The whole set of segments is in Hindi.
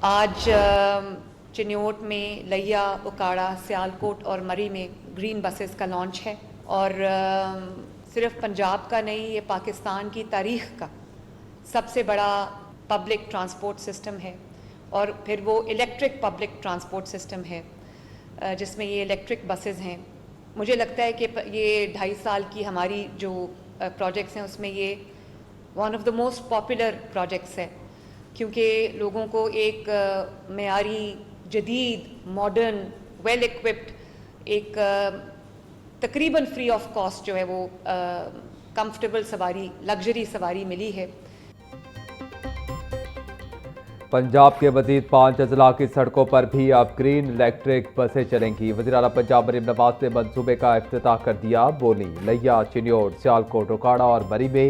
आज चिन्योट में लिया, उकाड़ा, सियालकोट और मरी में ग्रीन बसेस का लॉन्च है और सिर्फ पंजाब का नहीं, ये पाकिस्तान की तारीख का सबसे बड़ा पब्लिक ट्रांसपोर्ट सिस्टम है और फिर वो इलेक्ट्रिक पब्लिक ट्रांसपोर्ट सिस्टम है जिसमें ये इलेक्ट्रिक बसेस हैं। मुझे लगता है कि ये 2.5 साल की हमारी जो प्रोजेक्ट्स हैं उसमें ये one of the most popular projects है, क्योंकि लोगों को एक मेयारी, जदीद, मॉडर्न, वेल इक्विप्ड एक तकरीबन फ्री ऑफ कॉस्ट जो है वो कंफर्टेबल सवारी, लग्जरी सवारी मिली है। पंजाब के मजीद 5 अजला की सड़कों पर भी अब ग्रीन इलेक्ट्रिक बसें चलेंगी। वज़ीर आला पंजाब मरीम नवाज ने मनसूबे का इफ्तिताह कर दिया। बोली, लिया, चिन्योट, सियालकोट, उकाड़ा और मरी में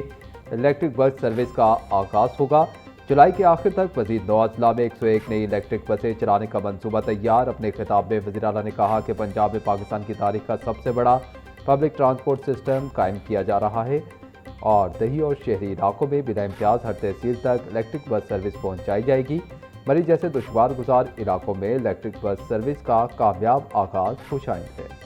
इलेक्ट्रिक बस सर्विस का आगाज होगा। जुलाई के आखिर तक मजीद 9 अजला में 101 नई इलेक्ट्रिक बसें चलाने का मनसूबा तैयार। अपने खिताब में वज़ीर आला ने कहा कि पंजाब में पाकिस्तान की तारीख का सबसे बड़ा पब्लिक ट्रांसपोर्ट सिस्टम कायम किया जा रहा है और दही और शहरी इलाकों में बिना इम्तियाज हर तहसील तक इलेक्ट्रिक बस सर्विस पहुंचाई जाएगी। मरी जैसे दुश्वार गुजार इलाकों में इलेक्ट्रिक बस सर्विस का कामयाब आगाज खुशाइंद है।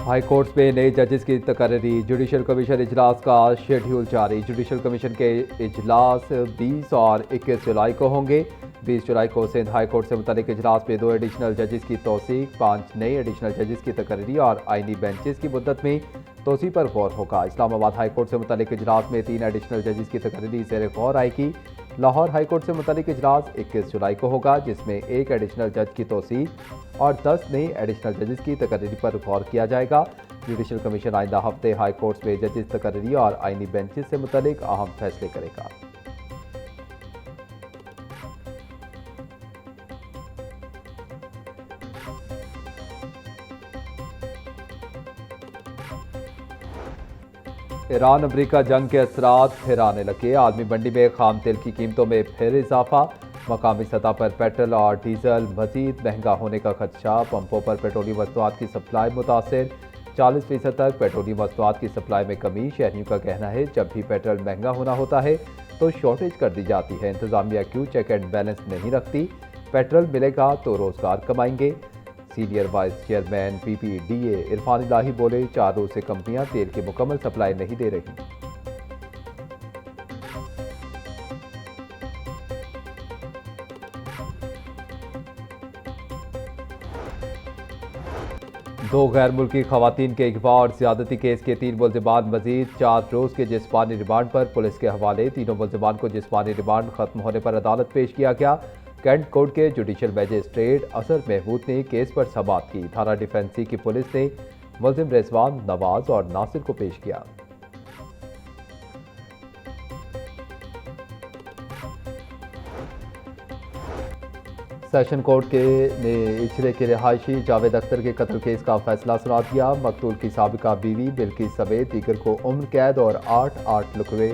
हाई कोर्ट्स में नए जजेस की तकर्री। जुडिशल कमीशन इजलास का शेड्यूल जारी। जुडिशल कमीशन के इजलास 20 और 21 जुलाई को होंगे। 20 जुलाई को सिंध हाई कोर्ट से मुतालिक इजलास में 2 एडिशनल जजेस की तौसीक, 5 नए एडिशनल जजेस की तकर्री और आइनी बेंचेस की मुद्दत में तोसी पर गौर होगा। इस्लामाबाद हाई कोर्ट से मुतालिक इजलास में 3 एडिशनल जजेस की तकर्री ज़ेर गौर आएगी। लाहौर हाई कोर्ट से मुतालिक इजलास 21 जुलाई को होगा, जिसमें 1 एडिशनल जज की तौसीक और 10 नई एडिशनल जजेस की तकर्री पर गौर किया जाएगा। जुडिशल कमीशन आइंदा हफ्ते हाई कोर्ट्स में जजेस तकर्री और आइनी बेंचेस से मुतालिक अहम फैसले करेगा। ईरान अमरीका जंग के असरात फिर आने लगे। आलमी मंडी में खाम तेल की कीमतों में फिर इजाफा। मकामी सतह पर पेट्रोल और डीजल मजीद महंगा होने का खदशा। पंपों पर पेट्रोलियम मसनूआत की सप्लाई मुतासर। 40% तक पेट्रोलियम मसनूआत की सप्लाई में कमी। शहरियों का कहना है जब भी पेट्रोल महंगा होना होता है तो शॉर्टेज कर दी जाती है। इंतजामिया क्यों चेक एंड बैलेंस नहीं रखती? पेट्रोल मिलेगा तो रोजगार कमाएंगे। Senior vice chairman PPDA Irfan Elahi बोले, 4 रोज से कंपनियां तेल की मुकम्मल सप्लाई नहीं दे रही। दो गैर मुल्की खवातीन के अगवा और ज्यादती केस के 3 मुल्जिमान मजीद 4 रोज के जिस्मानी रिमांड पर पुलिस के हवाले। तीनों मुल्जिमान को जिस्मानी रिमांड खत्म होने पर अदालत पेश किया गया। कैंट कोर्ट के जुडिशल मैजिस्ट्रेट असर महमूद ने केस पर समाअत की। थाना डिफेंसी की पुलिस ने मुल्जिम रिजवान, नवाज और नासिर को पेश किया। सेशन कोर्ट ने इछले के रिहायशी जावेद अख्तर के कत्ल केस का फैसला सुना दिया। मकतूल की साबिका बीवी बिल्किस समेत दीगर को उम्र कैद और 8 लुकवे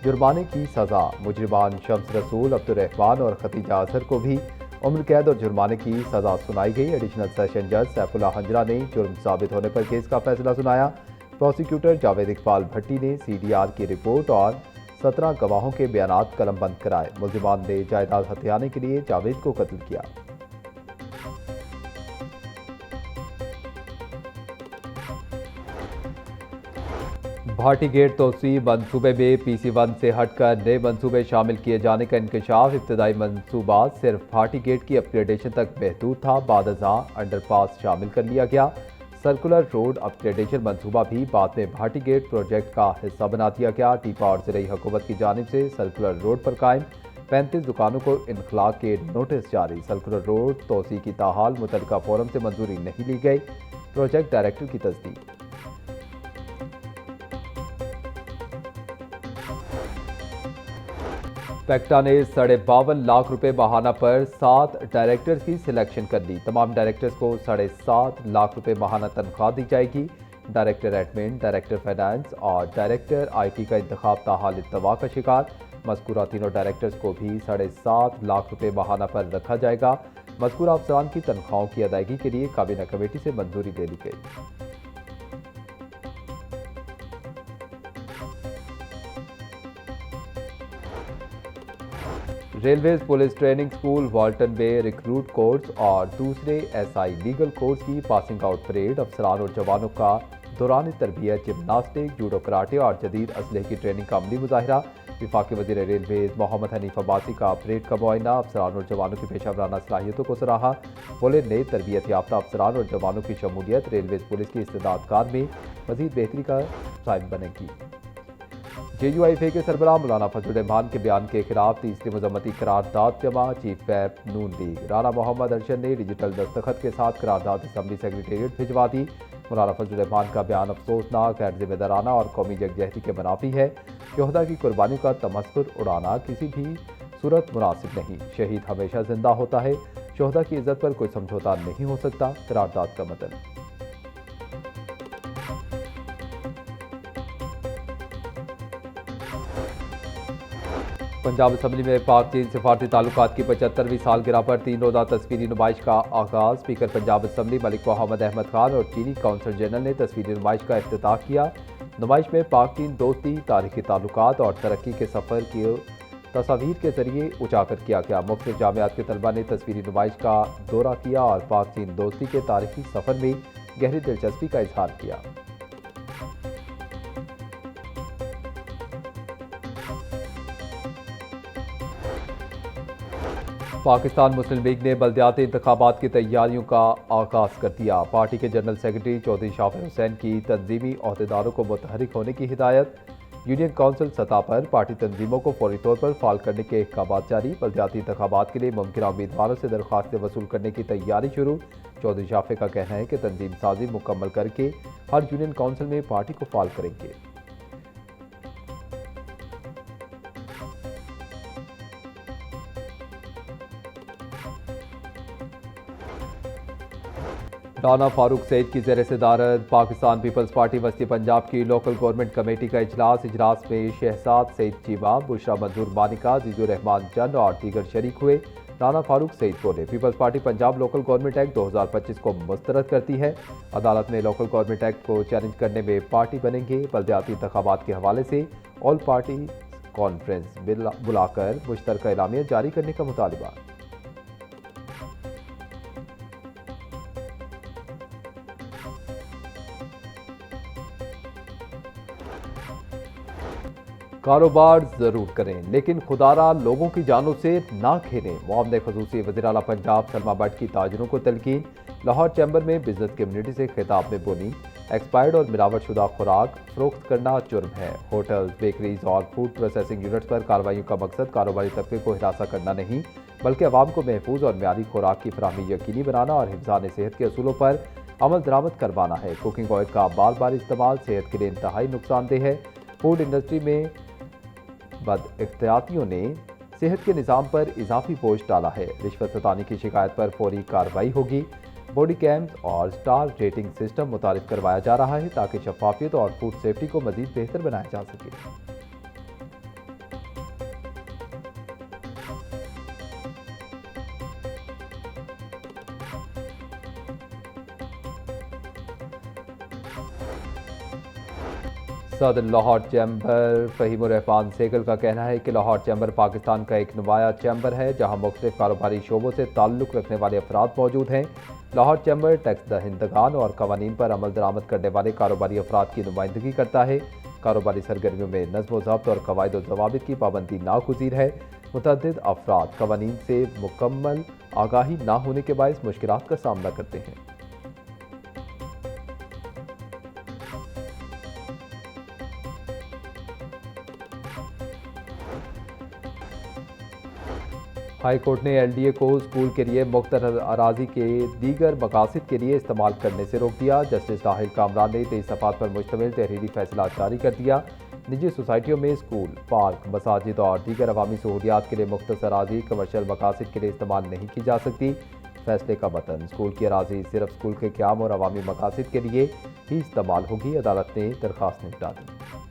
जुर्माने की सजा। मुजरिमान शम्स रसूल, अब्दुर्रहमान और खतीजा अजहर को भी उम्र कैद और जुर्माने की सजा सुनाई गई। एडिशनल सेशन जज सैफुल्लाह हंजरा ने जुर्म साबित होने पर केस का फैसला सुनाया। प्रोसिक्यूटर जावेद इकबाल भट्टी ने CDR की रिपोर्ट और 17 गवाहों के बयानात कलमबंद कराए। मुल्जिमान ने जायदाद हथियाने के लिए जावेद को कत्ल किया। भाटी गेट तोसी मनसूबे में PC1 से हटकर नए मनसूबे शामिल किए जाने का इंकशाफ। इब्तदाई मनसूबा सिर्फ भाटी गेट की अपग्रेडेशन तक महदूद था, बाद अंडरपास शामिल कर लिया गया। सर्कुलर रोड अपग्रेडेशन मनसूबा भी बाद में भाटी गेट प्रोजेक्ट का हिस्सा बना दिया गया। टीपा और ज़िले हुकूमत की जानिब से सर्कुलर रोड पर कायम 35 दुकानों को इनखला के नोटिस जारी। सर्कुलर रोड तोसी की ताहाल मुतलका फोरम से मंजूरी नहीं ली गई। प्रोजेक्ट डायरेक्टर की तस्दीक। पेक्टा ने 52.5 लाख रुपए माहाना पर 7 डायरेक्टर्स की सिलेक्शन कर ली। तमाम डायरेक्टर्स को 7.5 लाख रुपए माहाना तनख्वाह दी जाएगी। डायरेक्टर एडमिन, डायरेक्टर फाइनेंस और डायरेक्टर IT का इंतखाब ताहाल इत्तवा का शिकार। मज़कूरा तीनों डायरेक्टर्स को भी 7.5 लाख रुपए माहाना पर रखा जाएगा। मज़कूर अफसरान की तनख्वाहों की अदायगी के लिए काबीना कमेटी से मंजूरी दे ली गई। Railways police training school Walton में रिक्रूट कोर्स और दूसरे एसआई लीगल कोर्स की पासिंग आउट परेड अफसरान और जवानों का दौरान तरबियत जिम्नास्टिक, जूडो, कराटे और जदीद असलहे की ट्रेनिंग का अमली मुजाहिरा। वफाकी वज़ीर रेलवेज मोहम्मद हनीफ अब्बासी का परेड का मुआयना। अफसरान और जवानों की पेशा वराना सलाहियतों को सराहा। बोले, नए तरबियत याफ्ता अफसरान और जवानों की शमूलियत रेलवेज पुलिस की इस्तेदादकार में मजीद बेहतरी का साबित बनेगी। JUIFA के सरबराह मौलाना फजल रहमान के बयान के खिलाफ तीसरी मजम्मती करारदाद जमा। चीफ व्हिप नून लीग राना मोहम्मद अरशद ने डिजिटल दस्तखत के साथ करारदाद असम्बली सेक्रेटेरिएट भिजवा दी। मौलाना फजल रहमान का बयान अफसोसनाक, गैर जिम्मेदाराना और कौमी यकजहती के मुनाफी है। शहदा की कुर्बानी का तमस्कुर उड़ाना किसी भी सूरत मुनासिब नहीं। शहीद हमेशा जिंदा होता है। शहदा की इज्जत पर कोई समझौता नहीं हो सकता। करारदाद का मतन। पंजाब असम्बली में पाक चीन सिफारती ताल्लुकात की 75वीं सालगिरह पर 3 रोज़ा तस्वीरी नुमाइश का आगाज़। स्पीकर पंजाब असम्बली मलिक मोहम्मद अहमद खान और चीनी काउंसिल जनरल ने तस्वीरी नुमाइश का इफ्तिताह किया। नुमाइश में पाक चीन दोस्ती, तारीखी ताल्लुकात और तरक्की के सफ़र की तस्वीर के जरिए उजागर किया गया। मुख्तलिफ जामियात के तलबा ने तस्वीरी नुमाइश का दौरा किया और पाक चीन दोस्ती के तारीखी सफ़र में गहरी दिलचस्पी का इजहार किया। पाकिस्तान मुस्लिम लीग ने बल्दियाती इंतखाबात की तैयारियों का आगाज़ कर दिया। पार्टी के जनरल सेक्रेटरी चौधरी शाफिर हुसैन की तंजीमी अहदेदारों को मुतहरिक होने की हिदायत। यूनियन काउंसिल सतह पर पार्टी तंजीमों को फौरी तौर पर फाल करने के अहकाम जारी। बल्दियाती इंतखाबात के लिए मुमकिन उम्मीदवारों से दरख्वास्तें वसूल करने की तैयारी शुरू। चौधरी शाफिर का कहना है कि तंजीम साजी मुकम्मल करके हर यूनियन काउंसिल में पार्टी को फाल करेंगे। राना फारूक सईद की ज़ेर सदारत पाकिस्तान पीपल्स पार्टी वस्ती पंजाब की लोकल गवर्नमेंट कमेटी का इजलास में शहजाद सईद चीमा, बुशरा मंजूर मानिका, जीजुर रहमान चंद और दीगर शरीक हुए। राना फारूक सईद बोले, peoples party Punjab local government act 2025 को मुस्तरद करती है। अदालत में लोकल गवर्नमेंट एक्ट को चैलेंज करने में पार्टी बनेंगे। बल्दियाती इंतखाबात के हवाले से ऑल पार्टी कॉन्फ्रेंस बुलाकर मुश्तरका एलामिया जारी करने का मुतालबा। कारोबार जरूर करें लेकिन खुदारा लोगों की जानों से ना खेलें। मुआवने खसूसी वज़ीर आला पंजाब सलमा भट्ट की ताजरों को तलकीन। लाहौर चैम्बर में बिजनेस कम्युनिटी से खिताब में बोली, एक्सपायर्ड और मिलावटशुदा खुराक फरोख्त करना जुर्म है। होटल, बेकरीज और फूड प्रोसेसिंग यूनिट्स पर कार्रवाइयों का मकसद कारोबारी तबके को हिरासा करना नहीं बल्कि अवाम को महफूज और म्यारी खुराक की फराहमी यकीनी बनाना और हिफ्ज़ान सेहत के असूलों पर अमल दरामद करवाना है। कुकिंग ऑयल का बार बार इस्तेमाल सेहत के लिए इंतहाई नुकसानदेह है। फूड इंडस्ट्री में बदइख्तियातियों ने सेहत के निज़ाम पर इजाफी बोझ डाला है। रिश्वत सतानी की शिकायत पर फौरी कार्रवाई होगी। बॉडी कैम्स और स्टार रेटिंग सिस्टम मुतारिफ करवाया जा रहा है ताकि शफाफियत और फूड सेफ्टी को मजीद बेहतर बनाया जा सके। सदर लाहौर चैम्बर फ़हीमुर रहमान सेगल का कहना है कि लाहौर चैम्बर पाकिस्तान का एक नुमाया चैम्बर है जहां मुख्तलिफ कारोबारी शोबों से ताल्लुक़ रखने वाले अफराद मौजूद हैं। लाहौर चैम्बर टैक्स दहिंदगान और कवानीन पर अमल दरामद करने वाले कारोबारी अफराद की नुमाइंदगी करता है। कारोबारी सरगर्मियों में नज़्म ज़ब्त और कवायद व ज़वाबित की पाबंदी नागुज़ीर है। मुतअद्दिद अफराद कवानीन से मुकम्मल आगाही ना होने के बायस मुश्किलात का सामना करते हैं। हाई कोर्ट ने LDA को स्कूल के लिए मुख्तर अराजी के दीगर मकासद के लिए इस्तेमाल करने से रोक दिया। जस्टिस राहिल कामरान ने 23 सफ़ात पर मुश्तमिल तहरीरी फैसला जारी कर दिया। निजी सोसाइटियों में स्कूल, पार्क, मसाजिद और दीगर अवामी सहूलियात के लिए मुख्तर अराजी कमर्शियल मकासद के लिए इस्तेमाल नहीं की जा सकती। फैसले का मतन, स्कूल की अराजी सिर्फ स्कूल के क़याम और अवामी मकासद के लिए ही इस्तेमाल होगी। अदालत ने दरख्वास्त निपटा दी।